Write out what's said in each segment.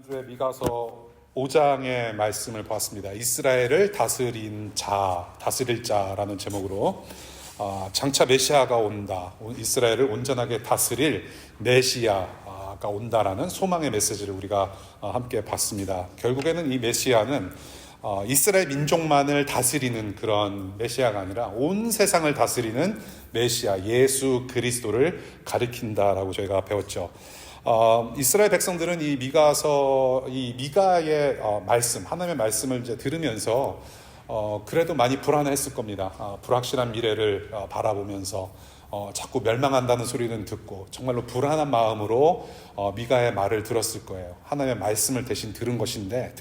주에 미가서 5장의 말씀을 보았습니다. 이스라엘을 다스릴 자라는 제목으로 장차 메시아가 온다, 이스라엘을 온전하게 다스릴 메시아가 온다라는 소망의 메시지를 우리가 함께 봤습니다. 결국에는 이 메시아는 이스라엘 민족만을 다스리는 그런 메시아가 아니라 온 세상을 다스리는 메시아 예수 그리스도를 가리킨다라고 저희가 배웠죠. 이스라엘 백성들은 이 미가의 말씀, 하나님의 말씀을 이제 들으면서 그래도 많이 불안했을 겁니다. 불확실한 미래를 바라보면서 자꾸 멸망한다는 소리는 듣고 정말로 불안한 마음으로 미가의 말을 들었을 거예요. 하나님의 말씀을 대신 들은 것인데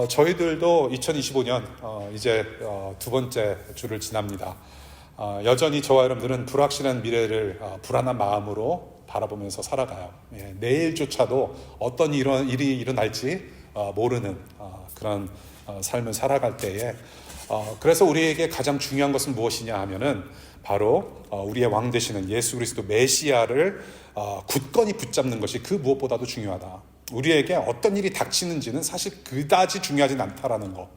저희들도 2025년 이제 두 번째 주를 지납니다. 여전히 저와 여러분들은 불확실한 미래를 불안한 마음으로 바라보면서 살아가요. 내일조차도 어떤 일이 일어날지 모르는 그런 삶을 살아갈 때에 그래서 우리에게 가장 중요한 것은 무엇이냐 하면은 바로 우리의 왕 되시는 예수 그리스도 메시아를 굳건히 붙잡는 것이 그 무엇보다도 중요하다. 우리에게 어떤 일이 닥치는지는 사실 그다지 중요하진 않다라는 거.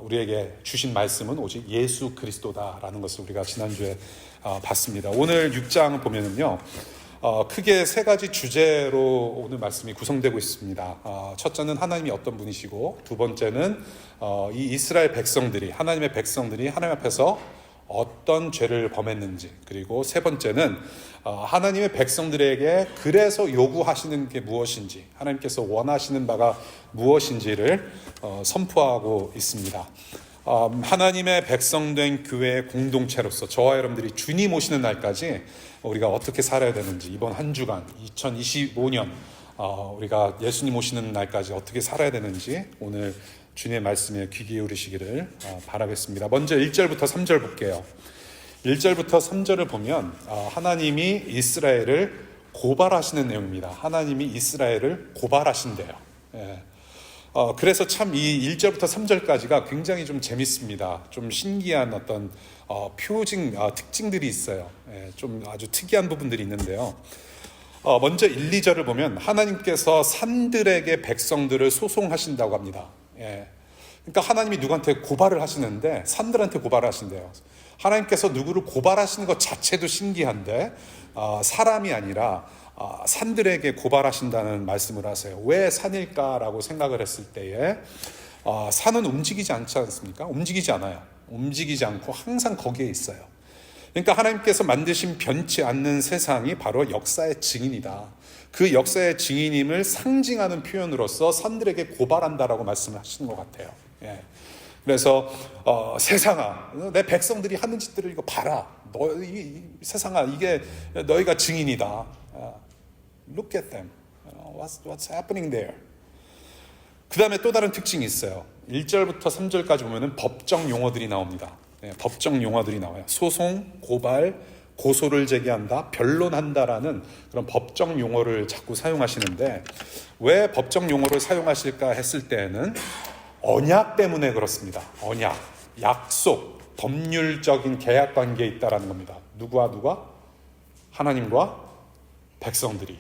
우리에게 주신 말씀은 오직 예수 그리스도다라는 것을 우리가 지난주에 봤습니다. 오늘 6장 보면은요, 크게 세 가지 주제로 오늘 말씀이 구성되고 있습니다. 첫째는 하나님이 어떤 분이시고, 두 번째는 이 이스라엘 백성들이, 하나님의 백성들이 하나님 앞에서 어떤 죄를 범했는지, 그리고 세 번째는 하나님의 백성들에게 그래서 요구하시는 게 무엇인지, 하나님께서 원하시는 바가 무엇인지를 선포하고 있습니다. 하나님의 백성된 교회의 공동체로서 저와 여러분들이 주님 오시는 날까지 우리가 어떻게 살아야 되는지, 이번 한 주간 2025년 우리가 예수님 오시는 날까지 어떻게 살아야 되는지 오늘 주님의 말씀에 귀 기울이시기를 바라겠습니다. 먼저 1절부터 3절 볼게요. 1절부터 3절을 보면 하나님이 이스라엘을 고발하시는 내용입니다. 하나님이 이스라엘을 고발하신대요. 그래서 참 이 1절부터 3절까지가 굉장히 좀 재밌습니다. 좀 신기한 어떤 특징들이 있어요. 좀 아주 특이한 부분들이 있는데요. 먼저 1, 2절을 보면 하나님께서 산들에게 백성들을 소송하신다고 합니다. 그러니까 하나님이 누구한테 고발을 하시는데 산들한테 고발을 하신대요. 하나님께서 누구를 고발하시는 것 자체도 신기한데 사람이 아니라 산들에게 고발하신다는 말씀을 하세요. 왜 산일까라고 생각을 했을 때에 산은 움직이지 않지 않습니까? 움직이지 않아요. 움직이지 않고 항상 거기에 있어요. 그러니까 하나님께서 만드신 변치 않는 세상이 바로 역사의 증인이다. 그 역사의 증인임을 상징하는 표현으로서 산들에게 고발한다라고 말씀을 하시는 것 같아요. 그래서 세상아, 내 백성들이 하는 짓들을 이거 봐라. 세상아, 이게 너희가 증인이다. Look at them. What's happening there? 그 다음에 또 다른 특징이 있어요. 1절부터 3절까지 보면은 법정 용어들이 나옵니다. 법정 용어들이 나와요. 소송, 고발, 고소를 제기한다, 변론한다라는 그런 법정 용어를 자꾸 사용하시는데 왜 법정 용어를 사용하실까 했을 때에는 언약 때문에 그렇습니다. 언약, 약속, 법률적인 계약 관계에 있다라는 겁니다. 누가? 하나님과 백성들이.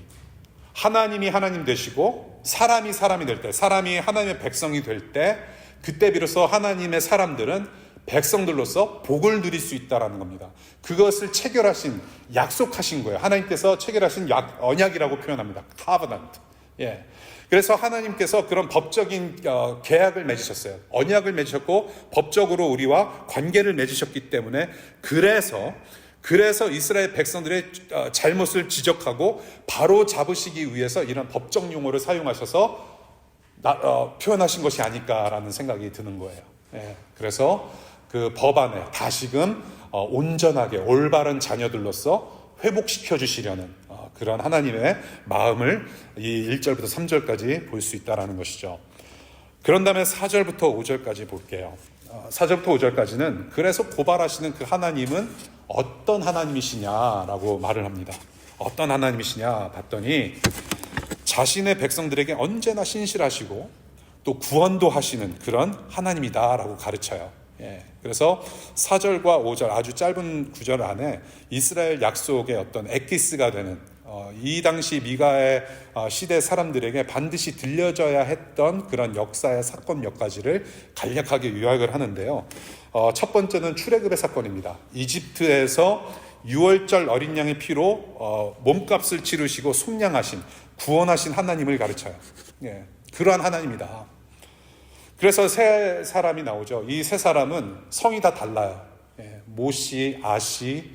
하나님이 하나님 되시고 사람이 될 때, 사람이 하나님의 백성이 될 때 그때 비로소 하나님의 사람들은 백성들로서 복을 누릴 수 있다라는 겁니다. 그것을 체결하신, 약속하신 거예요. 하나님께서 체결하신 언약이라고 표현합니다. covenant. 그래서 하나님께서 그런 법적인 계약을 맺으셨어요. 언약을 맺으셨고 법적으로 우리와 관계를 맺으셨기 때문에 그래서 이스라엘 백성들의 잘못을 지적하고 바로 잡으시기 위해서 이런 법정 용어를 사용하셔서 표현하신 것이 아닐까라는 생각이 드는 거예요. 그래서 그 법안에 다시금 온전하게 올바른 자녀들로서 회복시켜 주시려는 그런 하나님의 마음을 이 1절부터 3절까지 볼 수 있다는 것이죠. 그런 다음에 4절부터 5절까지 볼게요. 4절부터 5절까지는 그래서 고발하시는 그 하나님은 어떤 하나님이시냐라고 말을 합니다. 어떤 하나님이시냐 봤더니 자신의 백성들에게 언제나 신실하시고 또 구원도 하시는 그런 하나님이다라고 가르쳐요. 그래서 4절과 5절 아주 짧은 구절 안에 이스라엘 약속의 어떤 엑기스가 되는 이 당시 미가의 시대 사람들에게 반드시 들려져야 했던 그런 역사의 사건 몇 가지를 간략하게 요약을 하는데요. 첫 번째는 출애굽의 사건입니다. 이집트에서 6월절 어린 양의 피로 몸값을 치르시고 속량하신, 구원하신 하나님을 가르쳐요. 예, 그러한 하나님이다. 그래서 세 사람이 나오죠. 이 세 사람은 성이 다 달라요. 예, 모시, 아시,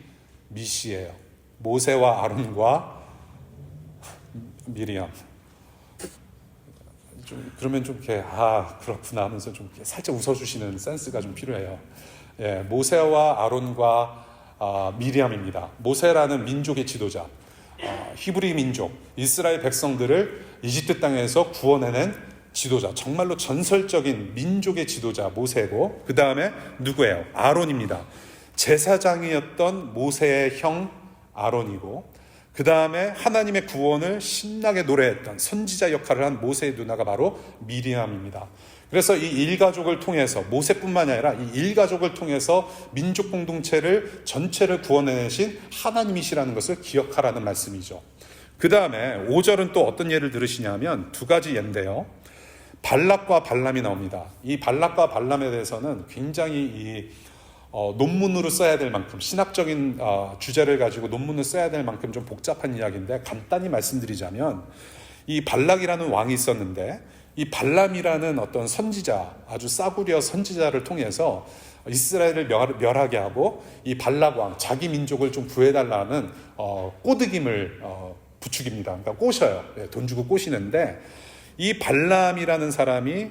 미시예요. 모세와 아론과 미리암. 그러면 좀 이렇게 그렇구나 하면서 좀 이렇게 살짝 웃어주시는 센스가 좀 필요해요. 예, 모세와 아론과 미리암입니다. 모세라는 민족의 지도자, 히브리 민족, 이스라엘 백성들을 이집트 땅에서 구원해낸 지도자, 정말로 전설적인 민족의 지도자 모세고, 그 다음에 누구예요? 아론입니다. 제사장이었던 모세의 형 아론이고, 그 다음에 하나님의 구원을 신나게 노래했던 선지자 역할을 한 모세의 누나가 바로 미리암입니다. 그래서 이 일가족을 통해서, 모세뿐만이 아니라 이 일가족을 통해서 민족 공동체를 전체를 구원해내신 하나님이시라는 것을 기억하라는 말씀이죠. 그 다음에 5절은 또 어떤 예를 들으시냐면 두 가지 예인데요. 발락과 발람이 나옵니다. 이 발락과 발람에 대해서는 굉장히 논문으로 써야 될 만큼, 신학적인 주제를 가지고 논문을 써야 될 만큼 좀 복잡한 이야기인데, 간단히 말씀드리자면 이 발락이라는 왕이 있었는데, 이 발람이라는 어떤 선지자, 아주 싸구려 선지자를 통해서 이스라엘을 멸하게 하고, 이 발락 왕, 자기 민족을 좀 구해달라는 꼬드김을 부추깁니다. 그러니까 꼬셔요. 돈 주고 꼬시는데, 이 발람이라는 사람이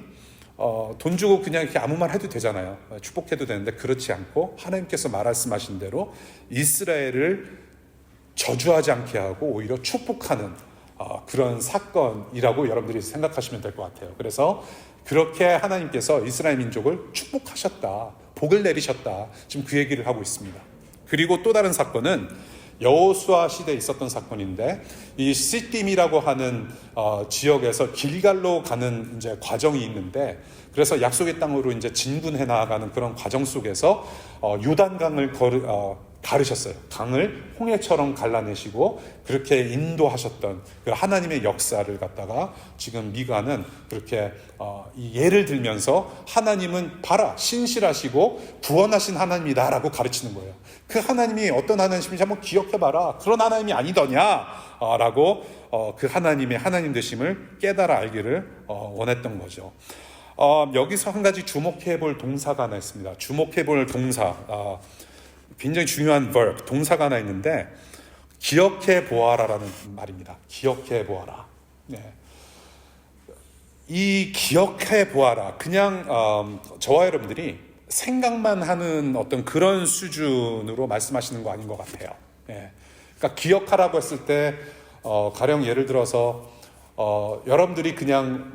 돈 주고 그냥 이렇게 아무 말 해도 되잖아요. 축복해도 되는데, 그렇지 않고 하나님께서 말씀하신 대로 이스라엘을 저주하지 않게 하고 오히려 축복하는 그런 사건이라고 여러분들이 생각하시면 될 것 같아요. 그래서 그렇게 하나님께서 이스라엘 민족을 축복하셨다, 복을 내리셨다, 지금 그 얘기를 하고 있습니다. 그리고 또 다른 사건은 여호수아 시대에 있었던 사건인데, 이 시딤이라고 하는 지역에서 길갈로 가는 이제 과정이 있는데, 그래서 약속의 땅으로 이제 진군해 나아가는 그런 과정 속에서 요단강을 가르셨어요. 강을 홍해처럼 갈라내시고 그렇게 인도하셨던 그 하나님의 역사를 갖다가 지금 미가는 그렇게 이 예를 들면서 하나님은 봐라, 신실하시고 구원하신 하나님이다라고 가르치는 거예요. 그 하나님이 어떤 하나님인지 한번 기억해봐라. 그런 하나님이 아니더냐 라고 그 하나님의 하나님 되심을 깨달아 알기를 원했던 거죠. 여기서 한 가지 주목해 볼 동사가 하나 있습니다. 주목해 볼 동사, 굉장히 중요한 verb, 동사가 하나 있는데, 기억해 보아라라는 말입니다. 기억해 보아라. 네. 이 기억해 보아라, 그냥 저와 여러분들이 생각만 하는 어떤 그런 수준으로 말씀하시는 거 아닌 것 같아요. 네. 그러니까 기억하라고 했을 때 가령 예를 들어서 여러분들이 그냥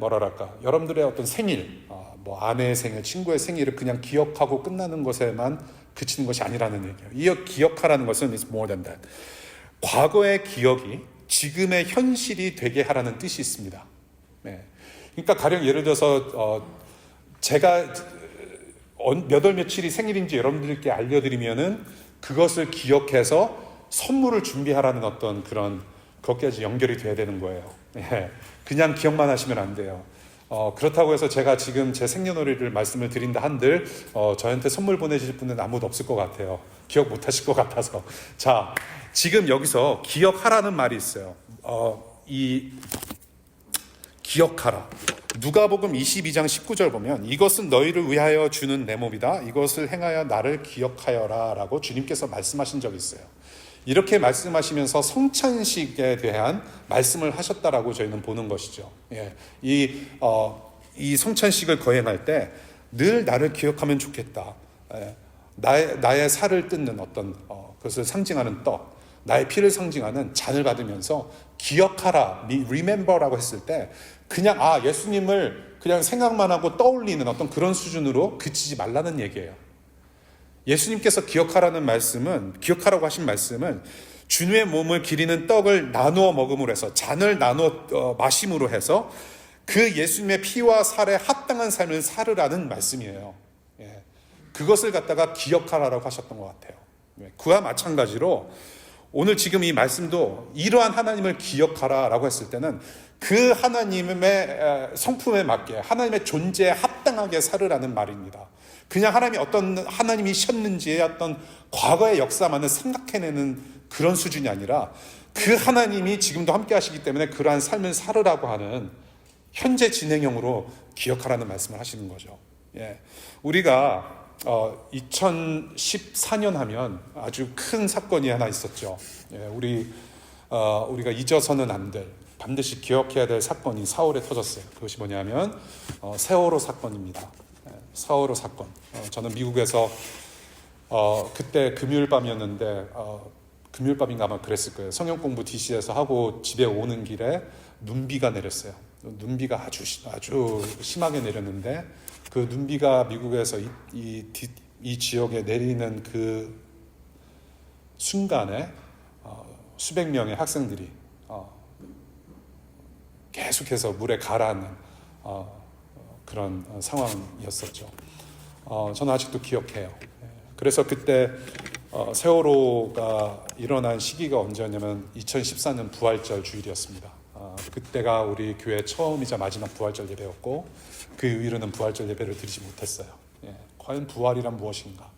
여러분들의 어떤 생일, 뭐 아내의 생일, 친구의 생일을 그냥 기억하고 끝나는 것에만 그치는 것이 아니라는 얘기예요. 이 기억하라는 것은 is more than that. 과거의 기억이 지금의 현실이 되게 하라는 뜻이 있습니다. 네. 그러니까 가령 예를 들어서 제가 몇 월 며칠이 생일인지 여러분들께 알려드리면은 그것을 기억해서 선물을 준비하라는 어떤 그런 것까지 연결이 돼야 되는 거예요. 네. 그냥 기억만 하시면 안 돼요. 그렇다고 해서 제가 지금 제 생년월일을 말씀을 드린다 한들 저한테 선물 보내실 분은 아무도 없을 것 같아요. 기억 못 하실 것 같아서. 자, 지금 여기서 기억하라는 말이 있어요. 이 기억하라. 누가복음 22장 19절 보면, 이것은 너희를 위하여 주는 내 몸이다. 이것을 행하여 나를 기억하여라 라고 주님께서 말씀하신 적이 있어요. 이렇게 말씀하시면서 성찬식에 대한 말씀을 하셨다라고 저희는 보는 것이죠. 예. 이 성찬식을 거행할 때 늘 나를 기억하면 좋겠다. 예. 나의 살을 뜯는 어떤 그것을 상징하는 떡, 나의 피를 상징하는 잔을 받으면서 기억하라, remember라고 했을 때 그냥 예수님을 그냥 생각만 하고 떠올리는 어떤 그런 수준으로 그치지 말라는 얘기예요. 예수님께서 기억하라고 하신 말씀은 주님의 몸을 기리는 떡을 나누어 먹음으로 해서, 잔을 나누어 마심으로 해서 그 예수님의 피와 살에 합당한 삶을 살으라는 말씀이에요. 예. 그것을 갖다가 기억하라고 하셨던 것 같아요. 그와 마찬가지로 오늘 지금 이 말씀도 이러한 하나님을 기억하라라고 했을 때는 그 하나님의 성품에 맞게 하나님의 존재에 합당하게 살으라는 말입니다. 그냥 하나님이 어떤 하나님이셨는지의 어떤 과거의 역사만을 생각해내는 그런 수준이 아니라 그 하나님이 지금도 함께 하시기 때문에 그러한 삶을 살으라고 하는 현재 진행형으로 기억하라는 말씀을 하시는 거죠. 예. 우리가 2014년 하면 아주 큰 사건이 하나 있었죠. 예, 우리가 잊어서는 안 될, 반드시 기억해야 될 사건이 4월에 터졌어요. 그것이 뭐냐면 세월호 사건입니다. 예, 세월호 사건. 저는 미국에서 그때 금요일 밤이었는데 금요일 밤인가 아마 그랬을 거예요. 성경 공부 DC에서 하고 집에 오는 길에 눈비가 내렸어요. 눈비가 아주 심하게 내렸는데 그 눈비가 미국에서 이 지역에 내리는 그 순간에 수백 명의 학생들이 계속해서 물에 가라앉는 그런 상황이었었죠. 저는 아직도 기억해요. 그래서 그때 세월호가 일어난 시기가 언제였냐면 2014년 부활절 주일이었습니다. 그때가 우리 교회 처음이자 마지막 부활절 예배였고 그 이후로는 부활절 예배를 드리지 못했어요. 과연 부활이란 무엇인가?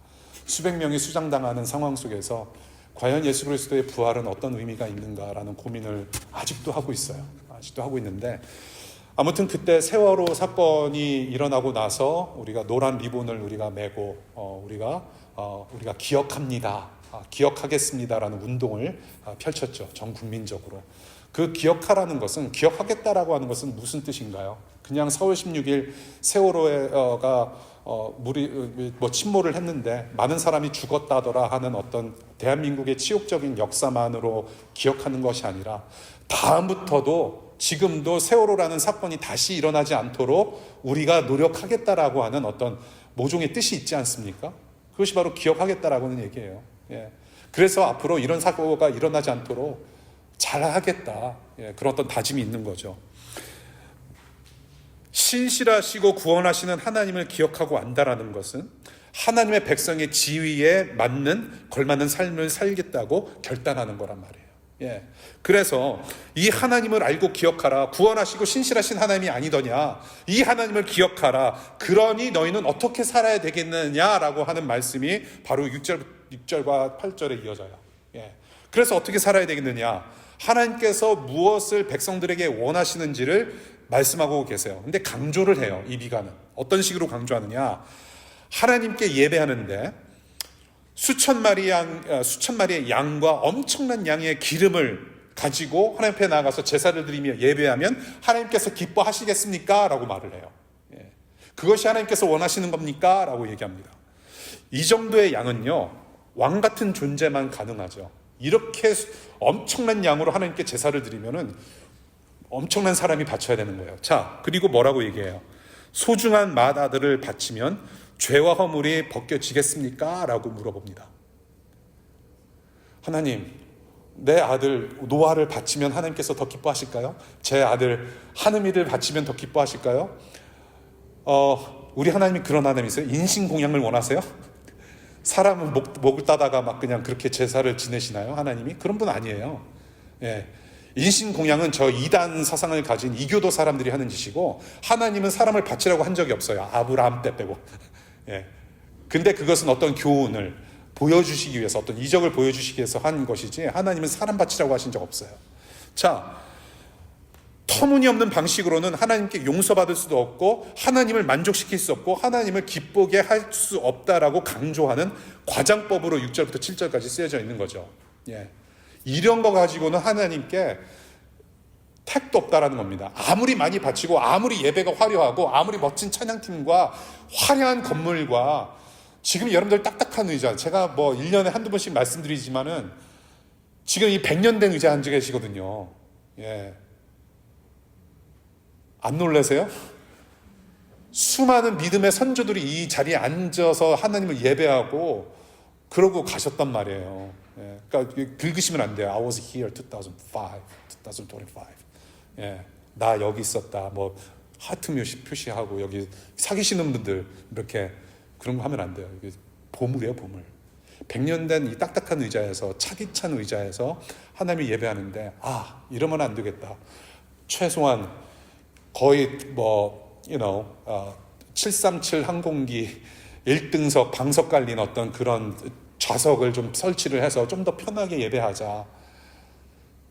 수백 명이 수장당하는 상황 속에서 과연 예수 그리스도의 부활은 어떤 의미가 있는가라는 고민을 아직도 하고 있어요. 아직도 하고 있는데 아무튼 그때 세월호 사건이 일어나고 나서 우리가 노란 리본을 우리가 메고 우리가 기억합니다. 기억하겠습니다라는 운동을 펼쳤죠. 전 국민적으로. 그 기억하라는 것은, 기억하겠다라고 하는 것은 무슨 뜻인가요? 그냥 4월 16일 세월호가 물이 침몰을 했는데 많은 사람이 죽었다더라 하는 어떤 대한민국의 치욕적인 역사만으로 기억하는 것이 아니라 다음부터도 지금도 세월호라는 사건이 다시 일어나지 않도록 우리가 노력하겠다라고 하는 어떤 모종의 뜻이 있지 않습니까? 그것이 바로 기억하겠다라고는 얘기예요. 그래서 앞으로 이런 사고가 일어나지 않도록 잘하겠다. 그런 어떤 다짐이 있는 거죠. 신실하시고 구원하시는 하나님을 기억하고 안다라는 것은 하나님의 백성의 지위에 맞는 걸맞는 삶을 살겠다고 결단하는 거란 말이에요. 그래서 이 하나님을 알고 기억하라. 구원하시고 신실하신 하나님이 아니더냐. 이 하나님을 기억하라. 그러니 너희는 어떻게 살아야 되겠느냐라고 하는 말씀이 바로 6절과 8절에 이어져요. 그래서 어떻게 살아야 되겠느냐. 하나님께서 무엇을 백성들에게 원하시는지를 말씀하고 계세요. 근데 강조를 해요. 이 미가는. 어떤 식으로 강조하느냐. 하나님께 예배하는데 수천 마리의 양과 엄청난 양의 기름을 가지고 하나님 앞에 나가서 제사를 드리며 예배하면 하나님께서 기뻐하시겠습니까? 라고 말을 해요. 그것이 하나님께서 원하시는 겁니까? 라고 얘기합니다. 이 정도의 양은요, 왕 같은 존재만 가능하죠. 이렇게 엄청난 양으로 하나님께 제사를 드리면은 엄청난 사람이 바쳐야 되는 거예요. 자, 그리고 뭐라고 얘기해요? 소중한 맏아들을 바치면 죄와 허물이 벗겨지겠습니까? 라고 물어봅니다. 하나님, 내 아들 노아를 바치면 하나님께서 더 기뻐하실까요? 제 아들 하느미를 바치면 더 기뻐하실까요? 우리 하나님이 그런 하나님이세요? 인신공양을 원하세요? 사람은 목을 따다가 막 그냥 그렇게 제사를 지내시나요? 하나님이? 그런 분 아니에요. 인신공양은 저 이단 사상을 가진 이교도 사람들이 하는 짓이고 하나님은 사람을 바치라고 한 적이 없어요. 아브라함 때 빼고. 근데 그것은 어떤 교훈을 보여주시기 위해서, 어떤 이적을 보여주시기 위해서 한 것이지 하나님은 사람 바치라고 하신 적 없어요. 자, 터무니없는 방식으로는 하나님께 용서받을 수도 없고 하나님을 만족시킬 수 없고 하나님을 기쁘게 할 수 없다라고 강조하는 과장법으로 6절부터 7절까지 쓰여져 있는 거죠. 이런 거 가지고는 하나님께 택도 없다라는 겁니다. 아무리 많이 바치고 아무리 예배가 화려하고 아무리 멋진 찬양팀과 화려한 건물과 지금 여러분들 딱딱한 의자, 제가 1년에 한두 번씩 말씀드리지만은 지금 이 100년 된 의자 앉아 계시거든요. 안 놀라세요? 수많은 믿음의 선조들이 이 자리에 앉아서 하나님을 예배하고 그러고 가셨단 말이에요. 그러니까 긁으시면 안 돼요. I was here 2005, 2025. 나 여기 있었다. 하트 표시하고 여기 사귀시는 분들 이렇게 그런 거 하면 안 돼요. 이게 보물이에요, 보물. 100년 된 이 딱딱한 의자에서, 차디찬 의자에서 하나님이 예배하는데, 이러면 안 되겠다. 최소한 거의 737 항공기 1등석 방석 깔린 어떤 그런 좌석을 좀 설치를 해서 좀 더 편하게 예배하자.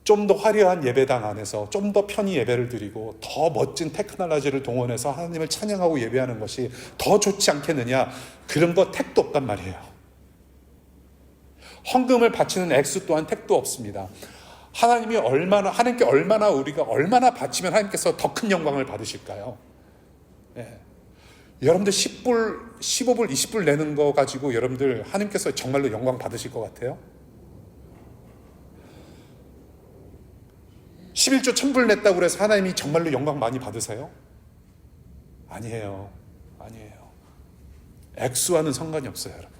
좀 더 화려한 예배당 안에서 좀 더 편히 예배를 드리고 더 멋진 테크놀로지를 동원해서 하나님을 찬양하고 예배하는 것이 더 좋지 않겠느냐. 그런 거 택도 없단 말이에요. 헌금을 바치는 액수 또한 택도 없습니다. 하나님께 우리가 얼마나 바치면 하나님께서 더 큰 영광을 받으실까요? 예. 여러분들 10불, 15불, 20불 내는 거 가지고 여러분들 하나님께서 정말로 영광 받으실 것 같아요? 11조 1000불 냈다고 해서 하나님이 정말로 영광 많이 받으세요? 아니에요. 액수와는 상관이 없어요, 여러분.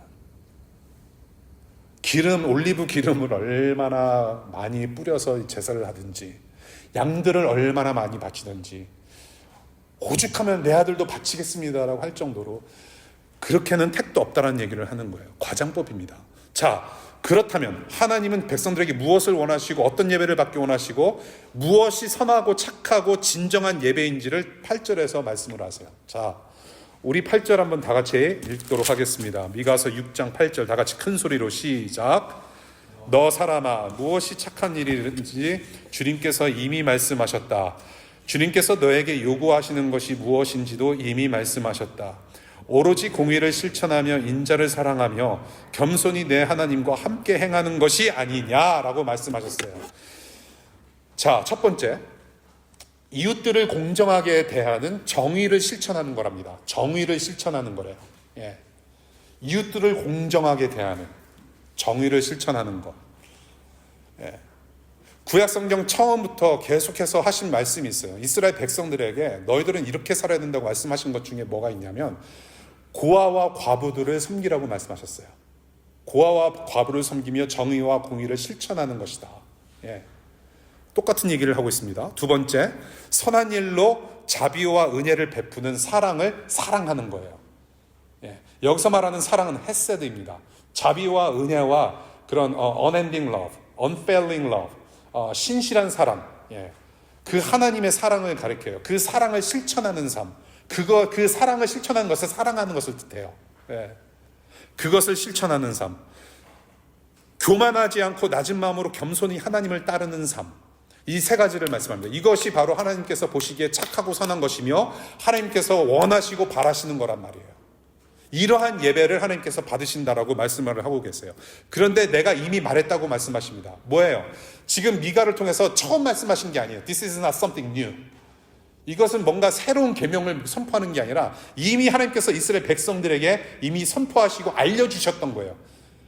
올리브 기름을 얼마나 많이 뿌려서 제사를 하든지, 양들을 얼마나 많이 바치든지, 오죽하면 내 아들도 바치겠습니다라고 할 정도로 그렇게는 택도 없다는 얘기를 하는 거예요. 과장법입니다. 자, 그렇다면 하나님은 백성들에게 무엇을 원하시고 어떤 예배를 받기 원하시고 무엇이 선하고 착하고 진정한 예배인지를 8절에서 말씀을 하세요. 자, 우리 8절 한번 다 같이 읽도록 하겠습니다. 미가서 6장 8절 다 같이 큰 소리로 시작. 너 사람아, 무엇이 착한 일인지 주님께서 이미 말씀하셨다. 주님께서 너에게 요구하시는 것이 무엇인지도 이미 말씀하셨다. 오로지 공의를 실천하며 인자를 사랑하며 겸손히 내 하나님과 함께 행하는 것이 아니냐라고 말씀하셨어요. 자, 첫 번째, 이웃들을 공정하게 대하는 정의를 실천하는 거랍니다. 정의를 실천하는 거래요. 예. 이웃들을 공정하게 대하는 정의를 실천하는 것. 예. 구약성경 처음부터 계속해서 하신 말씀이 있어요. 이스라엘 백성들에게 너희들은 이렇게 살아야 된다고 말씀하신 것 중에 뭐가 있냐면 고아와 과부들을 섬기라고 말씀하셨어요. 고아와 과부를 섬기며 정의와 공의를 실천하는 것이다. 예. 똑같은 얘기를 하고 있습니다. 두 번째, 선한 일로 자비와 은혜를 베푸는 사랑을 사랑하는 거예요. 예. 여기서 말하는 사랑은 헤세드입니다. 자비와 은혜와 그런 unending love, unfailing love, 신실한 사랑, 예. 그 하나님의 사랑을 가리켜요. 그 사랑을 실천하는 삶, 그 사랑을 실천하는 것을 사랑하는 것을 뜻해요. 예. 그것을 실천하는 삶, 교만하지 않고 낮은 마음으로 겸손히 하나님을 따르는 삶, 이 세 가지를 말씀합니다. 이것이 바로 하나님께서 보시기에 착하고 선한 것이며 하나님께서 원하시고 바라시는 거란 말이에요. 이러한 예배를 하나님께서 받으신다라고 말씀을 하고 계세요. 그런데 내가 이미 말했다고 말씀하십니다. 뭐예요? 지금 미가를 통해서 처음 말씀하신 게 아니에요. This is not something new. 이것은 뭔가 새로운 계명을 선포하는 게 아니라 이미 하나님께서 이스라엘 백성들에게 이미 선포하시고 알려주셨던 거예요.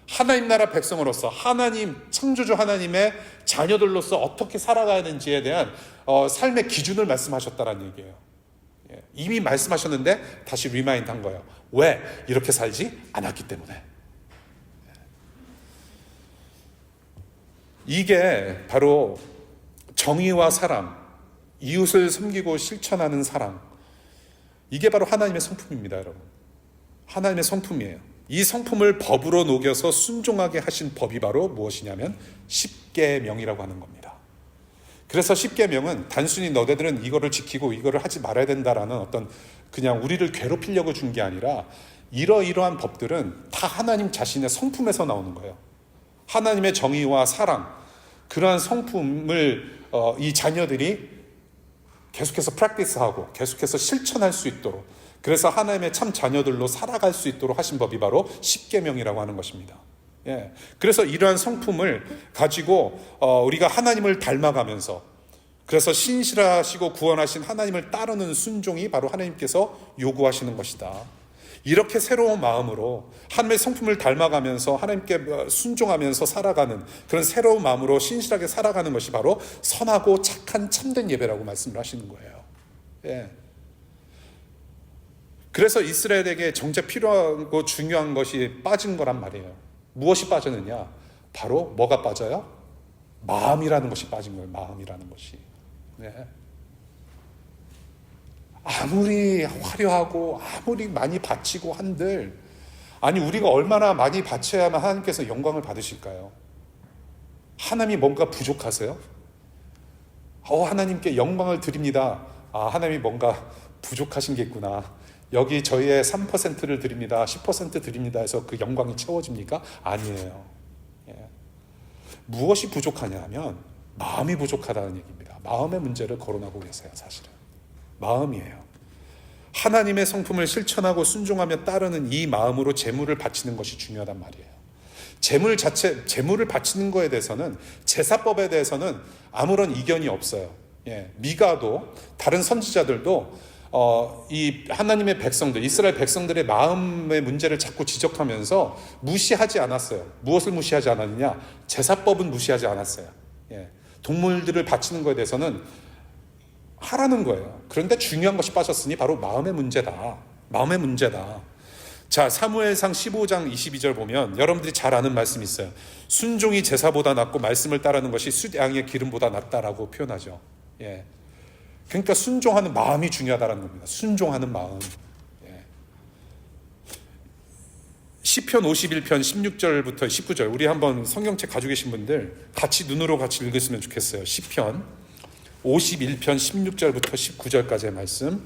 하나님 나라 백성으로서 하나님, 창조주 하나님의 자녀들로서 어떻게 살아가야 되는지에 대한 삶의 기준을 말씀하셨다는 얘기예요. 예, 이미 말씀하셨는데 다시 리마인드 한 거예요. 왜? 이렇게 살지 않았기 때문에. 이게 바로 정의와 사랑, 이웃을 섬기고 실천하는 사랑, 이게 바로 하나님의 성품입니다, 여러분. 하나님의 성품이에요. 이 성품을 법으로 녹여서 순종하게 하신 법이 바로 무엇이냐면 십계명이라고 하는 겁니다. 그래서 십계명은 단순히 너희들은 이거를 지키고 이거를 하지 말아야 된다라는 어떤 그냥 우리를 괴롭히려고 준 게 아니라 이러이러한 법들은 다 하나님 자신의 성품에서 나오는 거예요. 하나님의 정의와 사랑, 그러한 성품을 이 자녀들이 계속해서 프랙티스하고 계속해서 실천할 수 있도록, 그래서 하나님의 참 자녀들로 살아갈 수 있도록 하신 법이 바로 십계명이라고 하는 것입니다. 예. 그래서 이러한 성품을 가지고 우리가 하나님을 닮아가면서, 그래서 신실하시고 구원하신 하나님을 따르는 순종이 바로 하나님께서 요구하시는 것이다. 이렇게 새로운 마음으로 하나님의 성품을 닮아가면서 하나님께 순종하면서 살아가는 그런 새로운 마음으로 신실하게 살아가는 것이 바로 선하고 착한 참된 예배라고 말씀을 하시는 거예요. 예. 그래서 이스라엘에게 정작 필요하고 중요한 것이 빠진 거란 말이에요. 무엇이 빠졌느냐? 바로 뭐가 빠져요? 마음이라는 것이 빠진 거예요. 마음이라는 것이. 네. 아무리 화려하고 아무리 많이 바치고 한들 아니 우리가 얼마나 많이 바쳐야만 하나님께서 영광을 받으실까요? 하나님이 뭔가 부족하세요? 하나님께 영광을 드립니다. 하나님이 뭔가 부족하신 게 있구나. 여기 저희의 3%를 드립니다. 10% 드립니다 해서 그 영광이 채워집니까? 아니에요. 무엇이 부족하냐 하면 마음이 부족하다는 얘기입니다. 마음의 문제를 거론하고 계세요. 사실은 마음이에요. 하나님의 성품을 실천하고 순종하며 따르는 이 마음으로 제물을 바치는 것이 중요하단 말이에요. 제물을 바치는 거에 대해서는, 제사법에 대해서는 아무런 이견이 없어요. 미가도 다른 선지자들도 이 하나님의 백성들, 이스라엘 백성들의 마음의 문제를 자꾸 지적하면서 무시하지 않았어요. 무엇을 무시하지 않았느냐? 제사법은 무시하지 않았어요. 동물들을 바치는 것에 대해서는 하라는 거예요. 그런데 중요한 것이 빠졌으니 바로 마음의 문제다. 마음의 문제다. 자, 사무엘상 15장 22절 보면 여러분들이 잘 아는 말씀이 있어요. 순종이 제사보다 낫고 말씀을 따르는 것이 숫양의 기름보다 낫다라고 표현하죠. 그러니까 순종하는 마음이 중요하다는 겁니다. 순종하는 마음. 시편 51편 16절부터 19절, 우리 한번 성경책 가지고 계신 분들 같이 눈으로 같이 읽으시면 좋겠어요. 시편 51편 16절부터 19절까지의 말씀.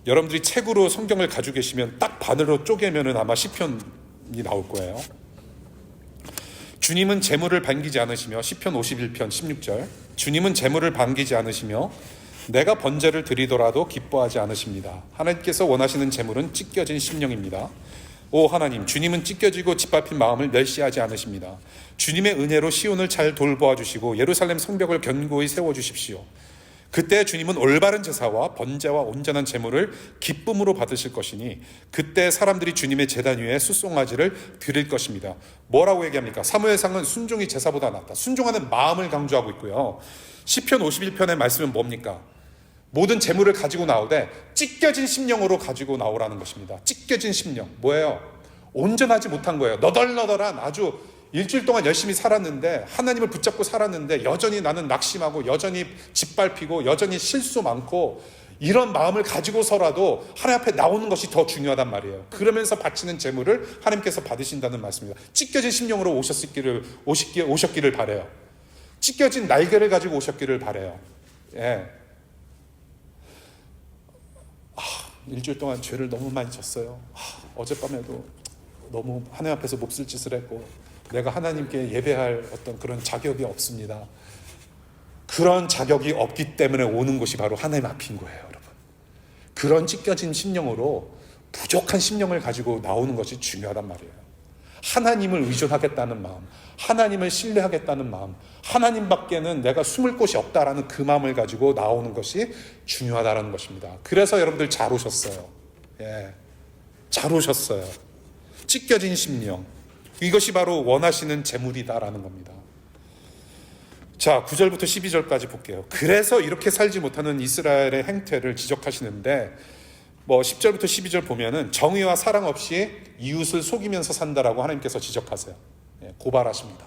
여러분들이 책으로 성경을 가지고 계시면 딱 반으로 쪼개면 아마 시편이 나올 거예요. 주님은 재물을 반기지 않으시며, 시편 51편 16절, 주님은 재물을 반기지 않으시며 내가 번제를 드리더라도 기뻐하지 않으십니다. 하나님께서 원하시는 재물은 찢겨진 심령입니다. 오 하나님, 주님은 찢겨지고 짓밟힌 마음을 멸시하지 않으십니다. 주님의 은혜로 시온을 잘 돌보아 주시고 예루살렘 성벽을 견고히 세워주십시오. 그때 주님은 올바른 제사와 번제와 온전한 제물을 기쁨으로 받으실 것이니 그때 사람들이 주님의 제단 위에 숫송아지를 드릴 것입니다. 뭐라고 얘기합니까? 사무엘상은 순종이 제사보다 낫다. 순종하는 마음을 강조하고 있고요. 시편 51편의 말씀은 뭡니까? 모든 제물을 가지고 나오되 찢겨진 심령으로 가지고 나오라는 것입니다. 찢겨진 심령. 뭐예요? 온전하지 못한 거예요. 너덜너덜한, 아주 일주일 동안 열심히 살았는데, 하나님을 붙잡고 살았는데 여전히 나는 낙심하고 여전히 짓밟히고 여전히 실수 많고, 이런 마음을 가지고서라도 하나님 앞에 나오는 것이 더 중요하단 말이에요. 그러면서 바치는 제물을 하나님께서 받으신다는 말씀입니다. 찢겨진 심령으로 오셨기를 바래요. 찢겨진 날개를 가지고 오셨기를 바래요. 일주일 동안 죄를 너무 많이 졌어요. 어젯밤에도 너무 하나님 앞에서 몹쓸 짓을 했고 내가 하나님께 예배할 어떤 그런 자격이 없습니다. 그런 자격이 없기 때문에 오는 것이 바로 하나님 앞인 거예요, 여러분. 그런 찢겨진 심령으로, 부족한 심령을 가지고 나오는 것이 중요하단 말이에요. 하나님을 의존하겠다는 마음, 하나님을 신뢰하겠다는 마음, 하나님밖에는 내가 숨을 곳이 없다라는 그 마음을 가지고 나오는 것이 중요하다는 것입니다. 그래서 여러분들 잘 오셨어요. 잘 오셨어요. 찢겨진 심령, 이것이 바로 원하시는 제물이다라는 겁니다. 자, 9절부터 12절까지 볼게요. 그래서 이렇게 살지 못하는 이스라엘의 행태를 지적하시는데, 10절부터 12절 보면은 정의와 사랑 없이 이웃을 속이면서 산다라고 하나님께서 지적하세요. 고발하십니다.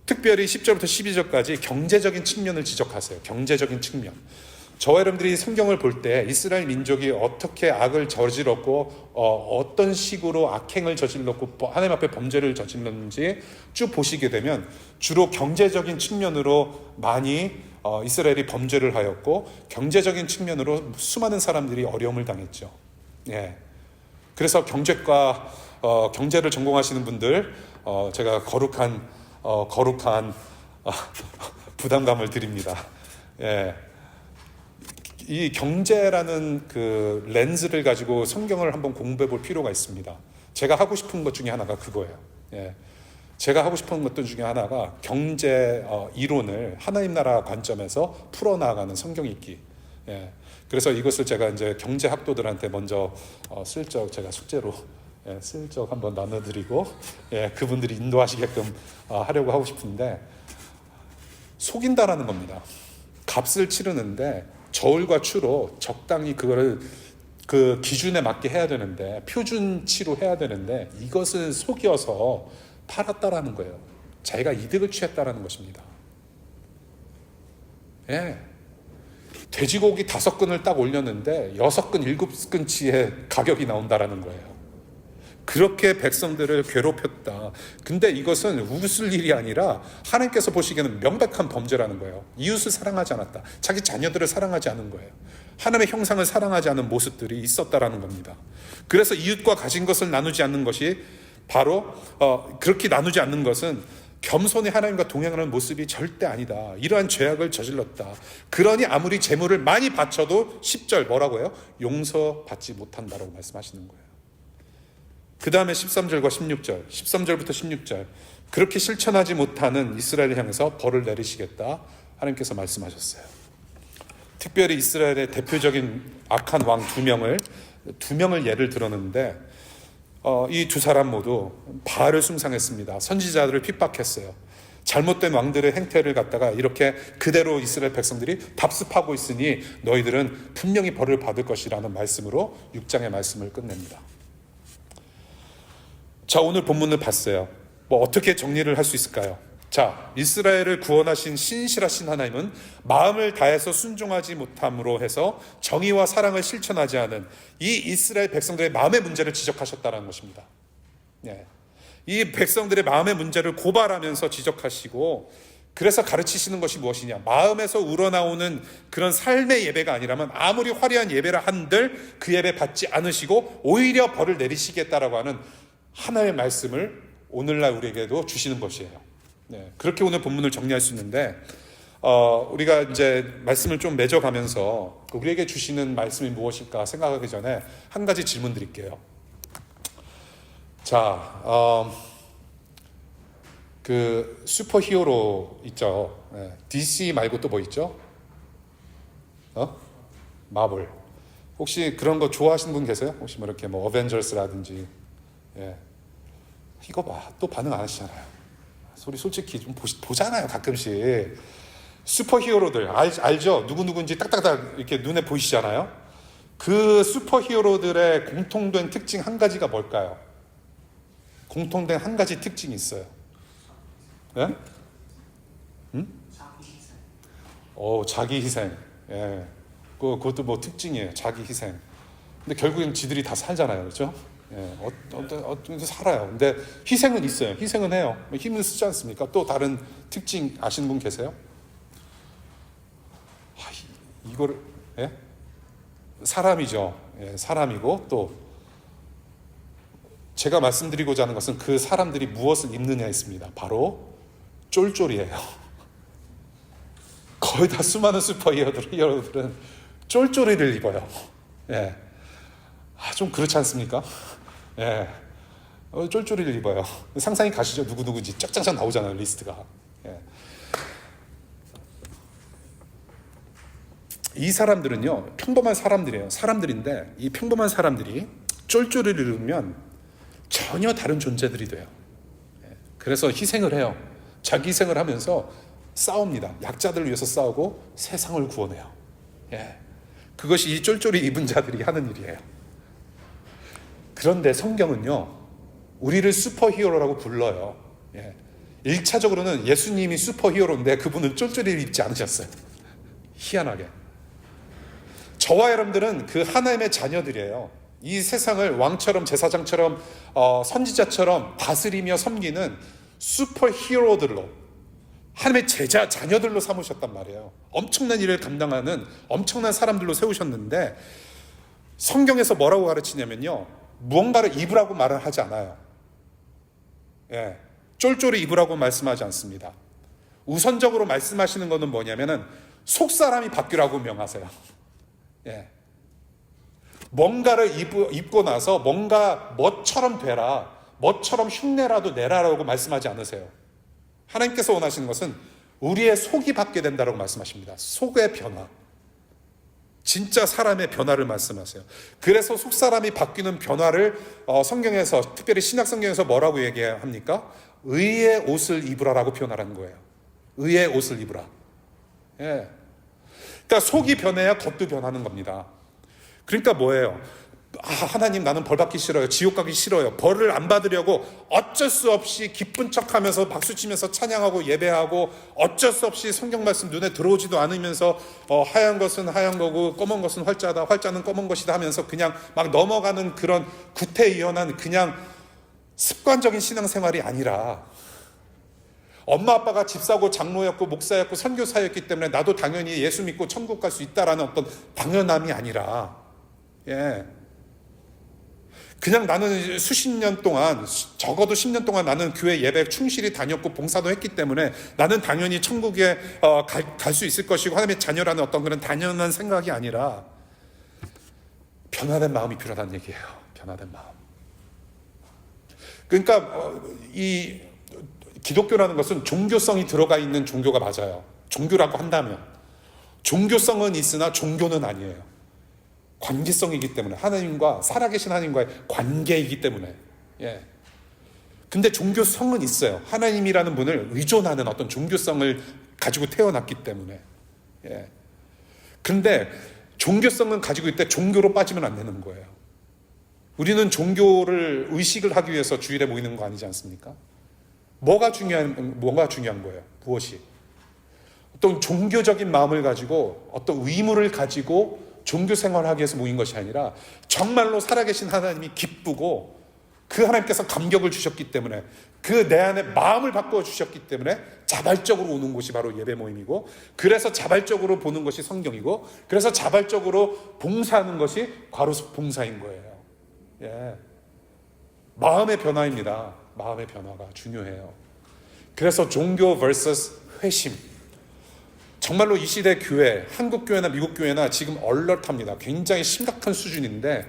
특별히 10절부터 12절까지 경제적인 측면을 지적하세요. 경제적인 측면. 저와 여러분들이 성경을 볼 때 이스라엘 민족이 어떻게 악을 저질렀고 어떤 식으로 악행을 저질렀고 하나님 앞에 범죄를 저질렀는지 쭉 보시게 되면 주로 경제적인 측면으로 많이 이스라엘이 범죄를 하였고, 경제적인 측면으로 수많은 사람들이 어려움을 당했죠. 그래서 경제를 전공하시는 분들, 제가 거룩한 부담감을 드립니다. 이 경제라는 그 렌즈를 가지고 성경을 한번 공부해 볼 필요가 있습니다. 제가 하고 싶은 것 중에 하나가 그거예요. 제가 하고 싶은 것들 중에 하나가 경제 이론을 하나님 나라 관점에서 풀어나가는 성경 읽기. 그래서 이것을 제가 이제 경제 학도들한테 먼저 슬쩍 제가 숙제로 슬쩍 한번 나눠드리고 그분들이 인도하시게끔 하려고 하고 싶은데, 속인다라는 겁니다. 값을 치르는데 저울과 추로 적당히 그거를 그 기준에 맞게 해야 되는데, 표준치로 해야 되는데 이것을 속여서 팔았다라는 거예요. 자기가 이득을 취했다라는 것입니다. 돼지고기 5근을 딱 올렸는데 6근, 7근치의 가격이 나온다라는 거예요. 그렇게 백성들을 괴롭혔다. 근데 이것은 웃을 일이 아니라 하나님께서 보시기에는 명백한 범죄라는 거예요. 이웃을 사랑하지 않았다. 자기 자녀들을 사랑하지 않은 거예요. 하나님의 형상을 사랑하지 않은 모습들이 있었다라는 겁니다. 그래서 이웃과 가진 것을 나누지 않는 것이 바로 그렇게 나누지 않는 것은 겸손히 하나님과 동행하는 모습이 절대 아니다. 이러한 죄악을 저질렀다. 그러니 아무리 재물을 많이 바쳐도 10절 뭐라고요? 용서받지 못한다라고 말씀하시는 거예요. 그 다음에 13절과 16절, 13절부터 16절, 그렇게 실천하지 못하는 이스라엘을 향해서 벌을 내리시겠다 하나님께서 말씀하셨어요. 특별히 이스라엘의 대표적인 악한 왕 두 명을 예를 들었는데 이 두 사람 모두 바알을 숭상했습니다. 선지자들을 핍박했어요. 잘못된 왕들의 행태를 갖다가 이렇게 그대로 이스라엘 백성들이 답습하고 있으니 너희들은 분명히 벌을 받을 것이라는 말씀으로 6장의 말씀을 끝냅니다. 자, 오늘 본문을 봤어요. 어떻게 정리를 할 수 있을까요? 자, 이스라엘을 구원하신 신실하신 하나님은 마음을 다해서 순종하지 못함으로 해서 정의와 사랑을 실천하지 않은 이 이스라엘 백성들의 마음의 문제를 지적하셨다는 것입니다. 예. 이 백성들의 마음의 문제를 고발하면서 지적하시고, 그래서 가르치시는 것이 무엇이냐? 마음에서 우러나오는 그런 삶의 예배가 아니라면 아무리 화려한 예배를 한들 그 예배 받지 않으시고 오히려 벌을 내리시겠다라고 하는 하나의 말씀을 오늘날 우리에게도 주시는 것이에요. 네, 그렇게 오늘 본문을 정리할 수 있는데 우리가 이제 말씀을 좀 맺어가면서 우리에게 주시는 말씀이 무엇일까 생각하기 전에 한 가지 질문 드릴게요. 자, 그 슈퍼히어로 있죠. 네, DC 말고 또 뭐 있죠? 마블. 혹시 그런 거 좋아하시는 분 계세요? 혹시 뭐 이렇게 뭐 어벤져스라든지. 예. 이거 봐, 또 반응 안 하시잖아요. 소리 솔직히 좀 보잖아요, 가끔씩. 슈퍼히어로들 알죠? 누구누구인지 딱딱딱 이렇게 눈에 보이시잖아요. 그 슈퍼히어로들의 공통된 특징 한 가지가 뭘까요? 공통된 한 가지 특징이 있어요. 예? 자기 희생. 자기 희생. 예. 그것도 뭐 특징이에요. 자기 희생. 근데 결국엔 지들이 다 살잖아요, 그렇죠? 예, 어떤 살아요. 근데 희생은 있어요. 희생은 해요. 힘을 쓰지 않습니까? 또 다른 특징 아시는 분 계세요? 이거를 예? 사람이죠. 예, 사람이고 또 제가 말씀드리고자 하는 것은 그 사람들이 무엇을 입느냐에 있습니다. 바로 쫄쫄이에요. 거의 다 수많은 슈퍼히어로들은 쫄쫄이를 입어요. 예. 좀 그렇지 않습니까? 예. 쫄쫄이를 입어요. 상상이 가시죠? 누구누구인지 쫙쫙쫙 나오잖아요, 리스트가. 예. 이 사람들은요, 평범한 사람들이에요. 사람들인데 이 평범한 사람들이 쫄쫄이를 입으면 전혀 다른 존재들이 돼요. 예. 그래서 희생을 해요. 자기 희생을 하면서 싸웁니다. 약자들을 위해서 싸우고 세상을 구원해요. 예. 그것이 이 쫄쫄이 입은 자들이 하는 일이에요. 그런데 성경은요, 우리를 슈퍼히어로라고 불러요. 예. 1차적으로는 예수님이 슈퍼히어로인데 그분은 쫄쫄이를 입지 않으셨어요. 희한하게. 저와 여러분들은 그 하나님의 자녀들이에요. 이 세상을 왕처럼 제사장처럼 선지자처럼 다스리며 섬기는 슈퍼히어로들로, 하나님의 제자 자녀들로 삼으셨단 말이에요. 엄청난 일을 감당하는 엄청난 사람들로 세우셨는데 성경에서 뭐라고 가르치냐면요, 무언가를 입으라고 말을 하지 않아요. 예, 쫄쫄이 입으라고 말씀하지 않습니다. 우선적으로 말씀하시는 것은 뭐냐면은 속사람이 바뀌라고 명하세요. 예, 뭔가를 입고 나서 뭔가 뭐처럼 되라, 뭐처럼 흉내라도 내라라고 말씀하지 않으세요. 하나님께서 원하시는 것은 우리의 속이 바뀌게 된다고 말씀하십니다. 속의 변화, 진짜 사람의 변화를 말씀하세요. 그래서 속사람이 바뀌는 변화를 성경에서, 특별히 신약 성경에서 뭐라고 얘기합니까? 의의 옷을 입으라라고 표현하라는 거예요. 의의 옷을 입으라. 예. 그러니까 속이 변해야 겉도 변하는 겁니다. 그러니까 뭐예요? 하나님 나는 벌 받기 싫어요. 지옥 가기 싫어요. 벌을 안 받으려고 어쩔 수 없이 기쁜 척하면서 박수치면서 찬양하고 예배하고 어쩔 수 없이 성경 말씀 눈에 들어오지도 않으면서 하얀 것은 하얀 거고 검은 것은 활자다. 활자는 검은 것이다 하면서 그냥 막 넘어가는 그런 구태의연한 그냥 습관적인 신앙생활이 아니라 엄마 아빠가 집사고 장로였고 목사였고 선교사였기 때문에 나도 당연히 예수 믿고 천국 갈 수 있다라는 어떤 당연함이 아니라 그냥 나는 수십 년 동안 적어도 10년 동안 나는 교회 예배 충실히 다녔고 봉사도 했기 때문에 나는 당연히 천국에 갈 수 있을 것이고 하나님의 자녀라는 어떤 그런 당연한 생각이 아니라 변화된 마음이 필요하다는 얘기예요. 변화된 마음. 그러니까 이 기독교라는 것은 종교성이 들어가 있는 종교가 맞아요. 종교라고 한다면 종교성은 있으나 종교는 아니에요. 관계성이기 때문에 하나님과 살아계신 하나님과의 관계이기 때문에 근데 종교성은 있어요. 하나님이라는 분을 의존하는 어떤 종교성을 가지고 태어났기 때문에 근데 종교성은 가지고 있대 종교로 빠지면 안 되는 거예요. 우리는 종교를 의식을 하기 위해서 주일에 모이는 거 아니지 않습니까? 뭐가 중요한 거예요? 무엇이? 어떤 종교적인 마음을 가지고 어떤 의무를 가지고 종교 생활을 하기 위해서 모인 것이 아니라 정말로 살아계신 하나님이 기쁘고 그 하나님께서 감격을 주셨기 때문에 그 내 안에 마음을 바꾸어 주셨기 때문에 자발적으로 오는 곳이 바로 예배 모임이고 그래서 자발적으로 보는 것이 성경이고 그래서 자발적으로 봉사하는 것이 과로속 봉사인 거예요. 마음의 변화입니다. 마음의 변화가 중요해요. 그래서 종교 vs 회심. 정말로 이 시대 교회, 한국 교회나 미국 교회나 지금 얼럿합니다. 굉장히 심각한 수준인데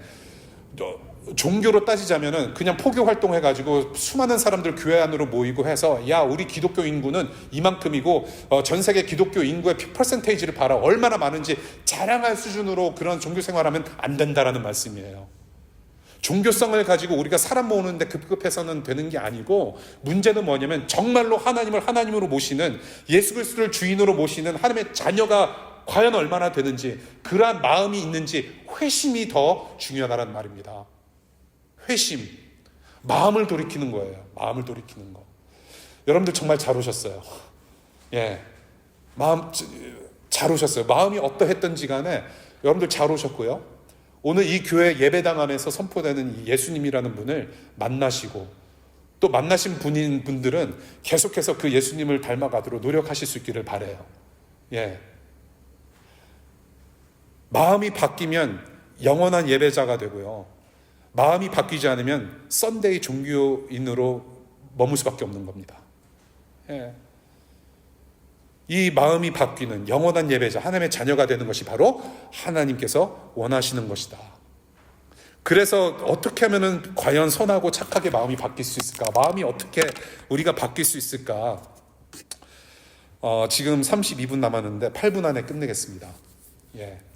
종교로 따지자면은 그냥 포교 활동해가지고 수많은 사람들 교회 안으로 모이고 해서 야 우리 기독교 인구는 이만큼이고 전 세계 기독교 인구의 퍼센테이지를 봐라 얼마나 많은지 자랑할 수준으로 그런 종교 생활하면 안 된다라는 말씀이에요. 종교성을 가지고 우리가 사람 모으는데 급급해서는 되는 게 아니고 문제는 뭐냐면 정말로 하나님을 하나님으로 모시는 예수 그리스도를 주인으로 모시는 하나님의 자녀가 과연 얼마나 되는지 그러한 마음이 있는지 회심이 더 중요하다는 말입니다. 회심, 마음을 돌이키는 거예요. 마음을 돌이키는 거. 여러분들 정말 잘 오셨어요. 마음 잘 오셨어요. 마음이 어떠했던지 간에 여러분들 잘 오셨고요. 오늘 이 교회 예배당 안에서 선포되는 이 예수님이라는 분을 만나시고 또 만나신 분들은 계속해서 그 예수님을 닮아가도록 노력하실 수 있기를 바라요. 마음이 바뀌면 영원한 예배자가 되고요. 마음이 바뀌지 않으면 썬데이 종교인으로 머물 수밖에 없는 겁니다. 이 마음이 바뀌는 영원한 예배자, 하나님의 자녀가 되는 것이 바로 하나님께서 원하시는 것이다. 그래서 어떻게 하면 과연 선하고 착하게 마음이 바뀔 수 있을까? 마음이 어떻게 우리가 바뀔 수 있을까? 지금 32분 남았는데 8분 안에 끝내겠습니다.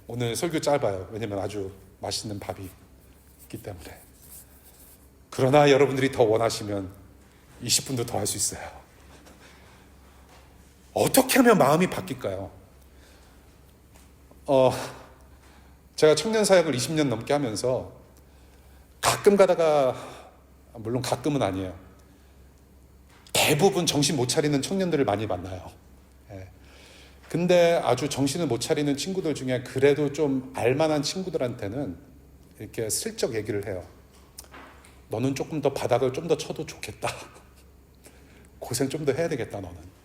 오늘 설교 짧아요. 왜냐면 아주 맛있는 밥이 있기 때문에. 그러나 여러분들이 더 원하시면 20분도 더 할 수 있어요. 어떻게 하면 마음이 바뀔까요? 제가 청년 사역을 20년 넘게 하면서 가끔 가다가, 물론 가끔은 아니에요. 대부분 정신 못 차리는 청년들을 많이 만나요. 근데 아주 정신을 못 차리는 친구들 중에 그래도 좀 알만한 친구들한테는 이렇게 슬쩍 얘기를 해요. 너는 조금 더 바닥을 좀 더 쳐도 좋겠다. 고생 좀 더 해야 되겠다, 너는.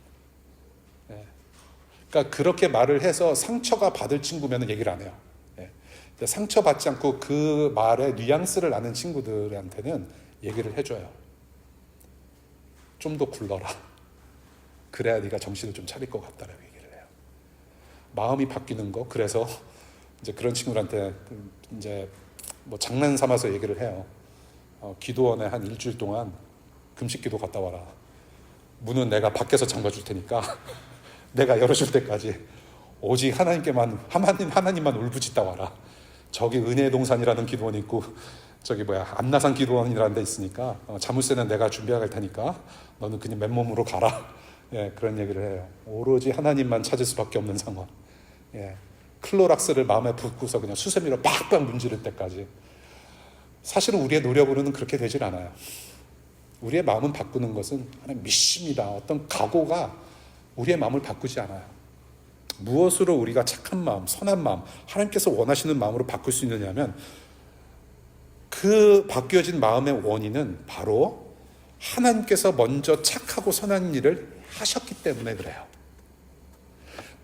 그러니까 그렇게 말을 해서 상처가 받을 친구면 얘기를 안 해요. 상처받지 않고 그 말의 뉘앙스를 아는 친구들한테는 얘기를 해줘요. 좀 더 굴러라. 그래야 네가 정신을 좀 차릴 것 같다라고 얘기를 해요. 마음이 바뀌는 거. 그래서 이제 그런 친구들한테 이제 뭐 장난 삼아서 얘기를 해요. 기도원에 한 일주일 동안 금식기도 갔다 와라. 문은 내가 밖에서 잠가줄 테니까 내가 열어줄 때까지 오직 하나님만 울부짖다 와라. 저기 은혜의 동산이라는 기도원이 있고 저기 안나산 기도원이라는 데 있으니까 자물쇠는 내가 준비할 테니까 너는 그냥 맨몸으로 가라. 그런 얘기를 해요. 오로지 하나님만 찾을 수밖에 없는 상황. 클로락스를 마음에 붓고서 그냥 수세미로 빡빡 문지를 때까지. 사실은 우리의 노력으로는 그렇게 되질 않아요. 우리의 마음을 바꾸는 것은 하나님 믿습니다. 어떤 각오가 우리의 마음을 바꾸지 않아요. 무엇으로 우리가 착한 마음, 선한 마음, 하나님께서 원하시는 마음으로 바꿀 수 있느냐면 그 바뀌어진 마음의 원인은 바로 하나님께서 먼저 착하고 선한 일을 하셨기 때문에 그래요.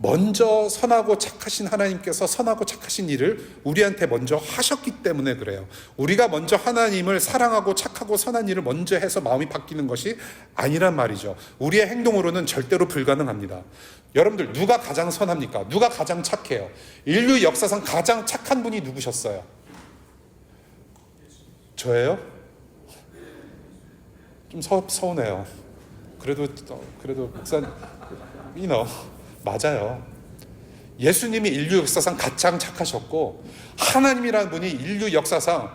먼저 선하고 착하신 하나님께서 선하고 착하신 일을 우리한테 먼저 하셨기 때문에 그래요. 우리가 먼저 하나님을 사랑하고 착하고 선한 일을 먼저 해서 마음이 바뀌는 것이 아니란 말이죠. 우리의 행동으로는 절대로 불가능합니다. 여러분들 누가 가장 선합니까? 누가 가장 착해요? 인류 역사상 가장 착한 분이 누구셨어요? 저예요? 좀 서운해요. 그래도 목사님, 맞아요. 예수님이 인류 역사상 가장 착하셨고 하나님이라는 분이 인류 역사상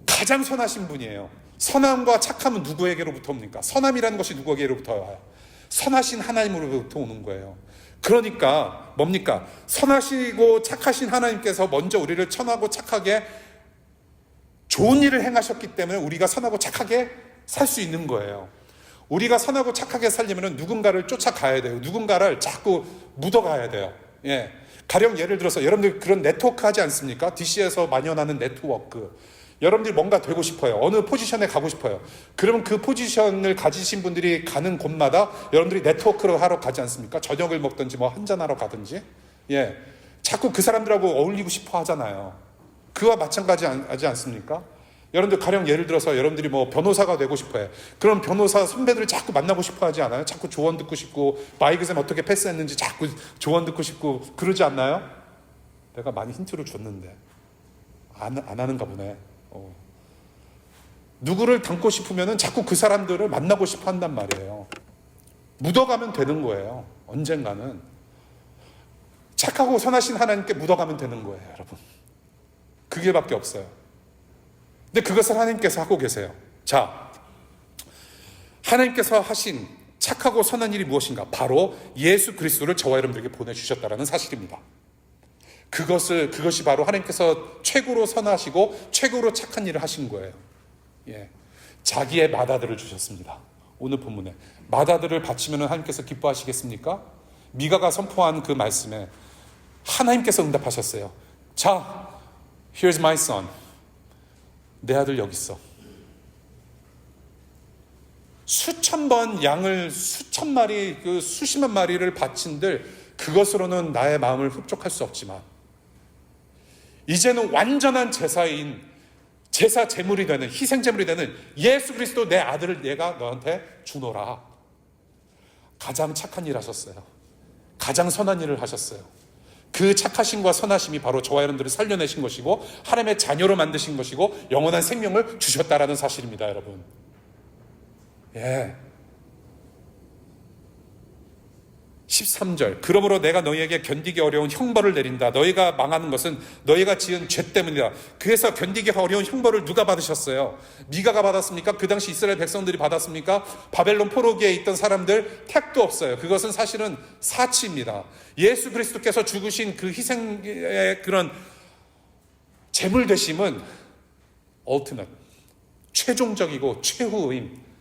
가장 선하신 분이에요. 선함과 착함은 누구에게로부터 옵니까? 선함이라는 것이 누구에게로부터 와요? 선하신 하나님으로부터 오는 거예요. 그러니까 뭡니까? 선하시고 착하신 하나님께서 먼저 우리를 선하고 착하게 좋은 일을 행하셨기 때문에 우리가 선하고 착하게 살 수 있는 거예요. 우리가 선하고 착하게 살려면 누군가를 쫓아가야 돼요. 누군가를 자꾸 묻어가야 돼요. 예. 가령 예를 들어서 여러분들 그런 네트워크 하지 않습니까? DC에서 만연하는 네트워크. 여러분들이 뭔가 되고 싶어요. 어느 포지션에 가고 싶어요. 그러면 그 포지션을 가지신 분들이 가는 곳마다 여러분들이 네트워크를 하러 가지 않습니까? 저녁을 먹든지 뭐 한잔하러 가든지. 예. 자꾸 그 사람들하고 어울리고 싶어 하잖아요. 그와 마찬가지하지 않습니까? 여러분들 가령 예를 들어서 여러분들이 뭐 변호사가 되고 싶어요. 그럼 변호사 선배들을 자꾸 만나고 싶어 하지 않아요? 자꾸 조언 듣고 싶고 바이그쌤 어떻게 패스했는지 자꾸 조언 듣고 싶고 그러지 않나요? 내가 많이 힌트를 줬는데 안 하는가 보네. 누구를 닮고 싶으면 자꾸 그 사람들을 만나고 싶어 한단 말이에요. 묻어가면 되는 거예요. 언젠가는 착하고 선하신 하나님께 묻어가면 되는 거예요, 여러분. 그게 밖에 없어요. 근데 그것을 하나님께서 하고 계세요. 자, 하나님께서 하신 착하고 선한 일이 무엇인가? 바로 예수 그리스도를 저와 여러분들에게 보내주셨다는 사실입니다. 그것이 바로 하나님께서 최고로 선하시고 최고로 착한 일을 하신 거예요. 예. 자기의 맏아들을 주셨습니다. 오늘 본문에 맏아들을 바치면 하나님께서 기뻐하시겠습니까? 미가가 선포한 그 말씀에 하나님께서 응답하셨어요. 자, here's my son. 내 아들 여기 있어. 수천 번 양을 수천 마리, 그 수십만 마리를 바친들 그것으로는 나의 마음을 흡족할 수 없지만 이제는 완전한 제사인 제사 제물이 되는 희생 제물이 되는 예수 그리스도 내 아들을 내가 너한테 주노라. 가장 착한 일 하셨어요. 가장 선한 일을 하셨어요. 그 착하심과 선하심이 바로 저와 여러분들을 살려내신 것이고 하나님의 자녀로 만드신 것이고 영원한 생명을 주셨다라는 사실입니다, 여러분. 예. 13절 그러므로 내가 너희에게 견디기 어려운 형벌을 내린다. 너희가 망하는 것은 너희가 지은 죄 때문이다. 그래서 견디기 어려운 형벌을 누가 받으셨어요? 미가가 받았습니까? 그 당시 이스라엘 백성들이 받았습니까? 바벨론 포로기에 있던 사람들 택도 없어요. 그것은 사실은 사치입니다. 예수 그리스도께서 죽으신 그 희생의 그런 제물 되심은 ultimate, 최종적이고 최후임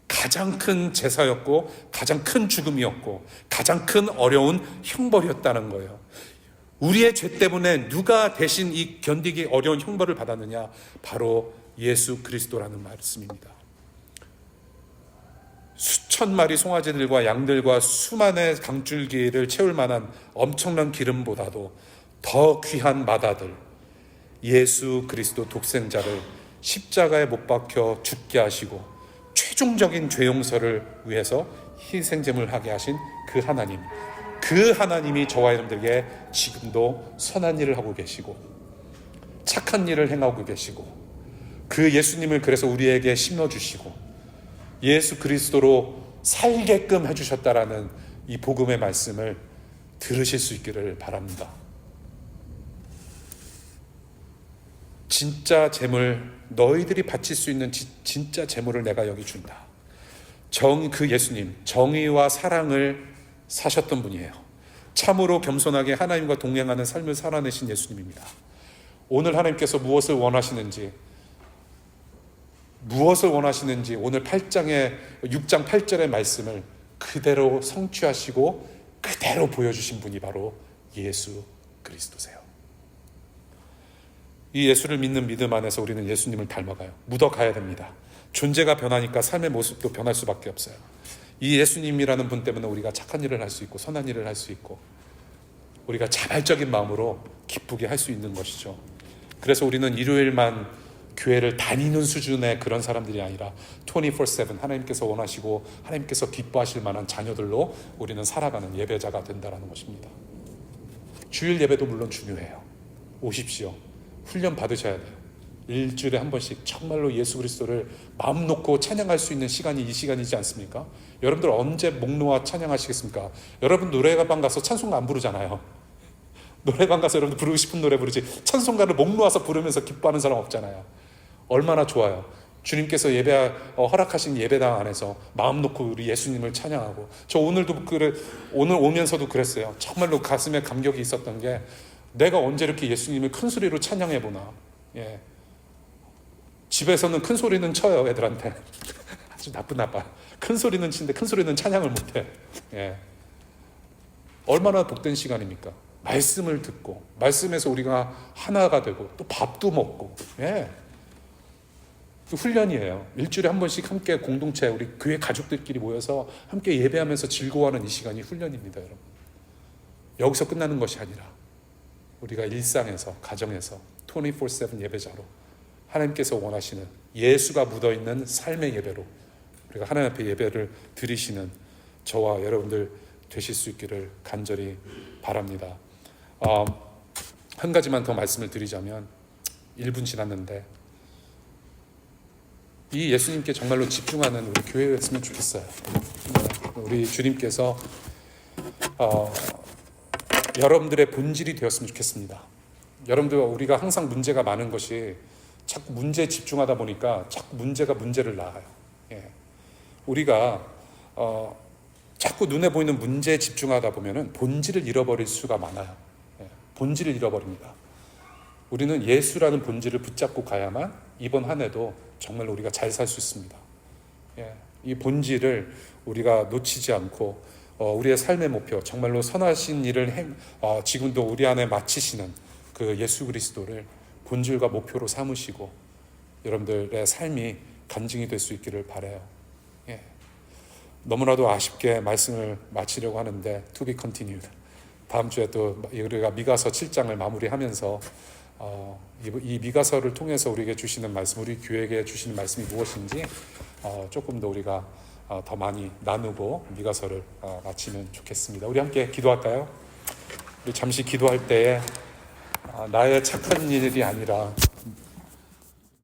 가장 큰 제사였고 가장 큰 죽음이었고 가장 큰 어려운 형벌이었다는 거예요. 우리의 죄 때문에 누가 대신 이 견디기 어려운 형벌을 받았느냐? 바로 예수 그리스도라는 말씀입니다. 수천 마리 송아지들과 양들과 수만의 강줄기를 채울 만한 엄청난 기름보다도 더 귀한 맏아들 예수 그리스도 독생자를 십자가에 못 박혀 죽게 하시고 최종적인 죄 용서를 위해서 희생제물을 하게 하신 그 하나님, 그 하나님이 저와 여러분들에게 지금도 선한 일을 하고 계시고 착한 일을 행하고 계시고 그 예수님을 그래서 우리에게 심어주시고 예수 그리스도로 살게끔 해주셨다라는 이 복음의 말씀을 들으실 수 있기를 바랍니다. 진짜 재물, 너희들이 바칠 수 있는 진짜 재물을 내가 여기 준다. 그 예수님, 정의와 사랑을 사셨던 분이에요. 참으로 겸손하게 하나님과 동행하는 삶을 살아내신 예수님입니다. 오늘 하나님께서 무엇을 원하시는지 무엇을 원하시는지 오늘 6장 8절의 말씀을 그대로 성취하시고 그대로 보여주신 분이 바로 예수 그리스도세요. 이 예수를 믿는 믿음 안에서 우리는 예수님을 닮아가요. 묻어가야 됩니다. 존재가 변하니까 삶의 모습도 변할 수밖에 없어요. 이 예수님이라는 분 때문에 우리가 착한 일을 할 수 있고 선한 일을 할 수 있고 우리가 자발적인 마음으로 기쁘게 할 수 있는 것이죠. 그래서 우리는 일요일만 교회를 다니는 수준의 그런 사람들이 아니라 24/7 하나님께서 원하시고 하나님께서 기뻐하실 만한 자녀들로 우리는 살아가는 예배자가 된다는 것입니다. 주일 예배도 물론 중요해요. 오십시오. 훈련 받으셔야 돼요. 일주일에 한 번씩 정말로 예수 그리스도를 마음 놓고 찬양할 수 있는 시간이 이 시간이지 않습니까? 여러분들 언제 목 놓아 찬양하시겠습니까? 여러분 노래방 가서 찬송가 안 부르잖아요. 노래방 가서 여러분들 부르고 싶은 노래 부르지 찬송가를 목 놓아서 부르면서 기뻐하는 사람 없잖아요. 얼마나 좋아요. 주님께서 허락하신 예배당 안에서 마음 놓고 우리 예수님을 찬양하고, 저 오늘 오면서도 그랬어요. 정말로 가슴에 감격이 있었던 게, 내가 언제 이렇게 예수님을 큰 소리로 찬양해 보나. 예. 집에서는 큰 소리는 쳐요, 애들한테. 아주 나빠. 큰 소리는 치는데 큰 소리는 찬양을 못해. 예. 얼마나 복된 시간입니까? 말씀을 듣고, 말씀에서 우리가 하나가 되고, 또 밥도 먹고, 예. 훈련이에요. 일주일에 한 번씩 함께 공동체, 우리 교회 가족들끼리 모여서 함께 예배하면서 즐거워하는 이 시간이 훈련입니다, 여러분. 여기서 끝나는 것이 아니라 우리가 일상에서, 가정에서 24/7 예배자로 하나님께서 원하시는 예수가 묻어있는 삶의 예배로 우리가 하나님 앞에 예배를 드리시는 저와 여러분들 되실 수 있기를 간절히 바랍니다. 한 가지만 더 말씀을 드리자면, 1분 지났는데 이 예수님께 정말로 집중하는 우리 교회였으면 좋겠어요. 우리 주님께서 여러분들의 본질이 되었으면 좋겠습니다. 여러분들, 우리가 항상 문제가 많은 것이 자꾸 문제에 집중하다 보니까 자꾸 문제를 낳아요. 예. 우리가 자꾸 눈에 보이는 문제에 집중하다 보면은 본질을 잃어버릴 수가 많아요. 예. 본질을 잃어버립니다. 우리는 예수라는 본질을 붙잡고 가야만 이번 한 해도 정말로 우리가 잘 살 수 있습니다. 예. 이 본질을 우리가 놓치지 않고 우리의 삶의 목표, 정말로 선하신 일을 지금도 우리 안에 마치시는 그 예수 그리스도를 본질과 목표로 삼으시고 여러분들의 삶이 간증이 될 수 있기를 바라요. 예. 너무나도 아쉽게 말씀을 마치려고 하는데 to be continued. 다음 주에 또 우리가 미가서 7장을 마무리하면서 이 미가서를 통해서 우리에게 주시는 말씀, 우리 교회에게 주시는 말씀이 무엇인지 조금 더 우리가 더 많이 나누고 미가서를 마치면 좋겠습니다. 우리 함께 기도할까요? 우리 잠시 기도할 때에 나의 착한 일이 아니라